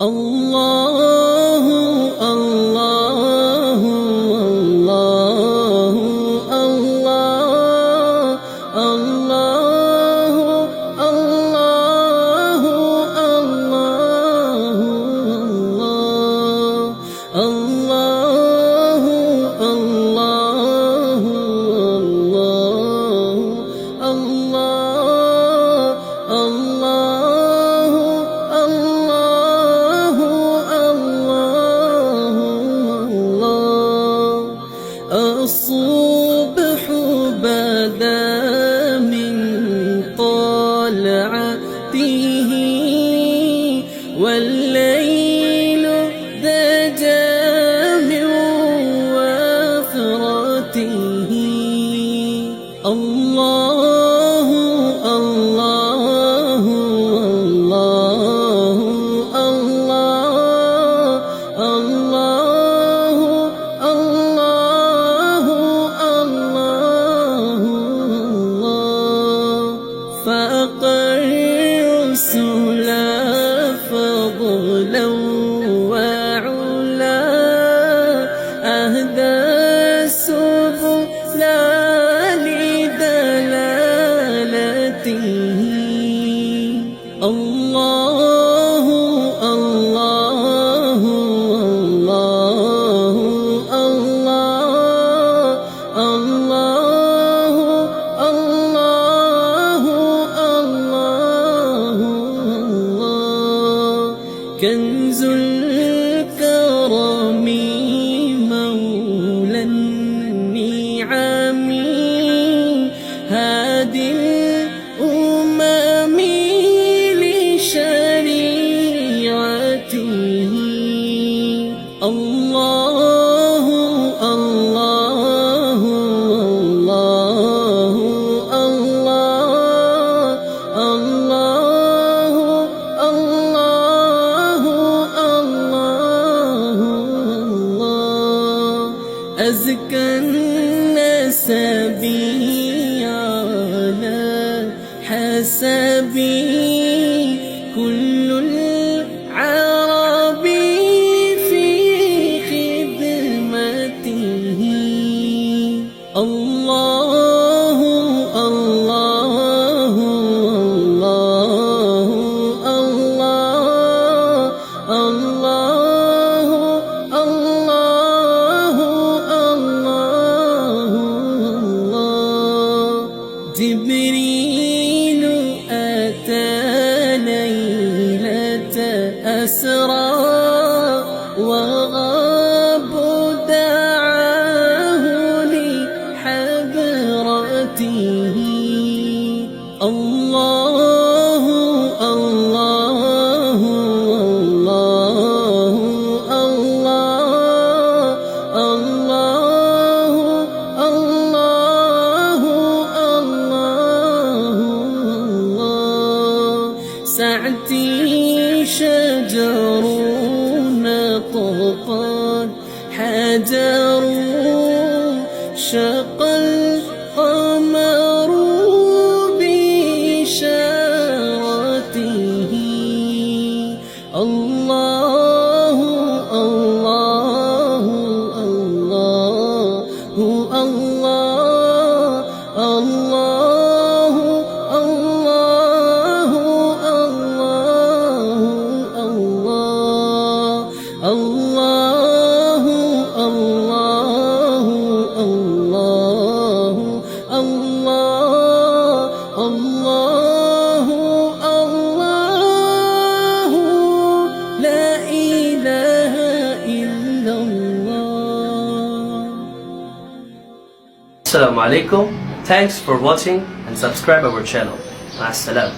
الله الله الله الله الله الله الله الله الله الصبح بدا من طلعته والليل دجى من وفرته الله الله الله الله الله فأق الرسل فضلا وعلا أهدى السبل لدلالته الله الله الله الله الله كنز الكرم مولى النعم هادي الأمم لشريعته الله الله الله الله أزكى النسب على حسبي كل العرب في خدمته الله الله الله الله جبريل أتى ليلة أسرى وغاب دعاه لحضرته الله الله الله الله سعتي شجر نطقت حجر شق القمر بإشارته الله الله الله الله الله الله الله الله الله الله لا إله إلا الله. Assalamu alaikum. Thanks for watching and subscribe our channel. Ma'as salam.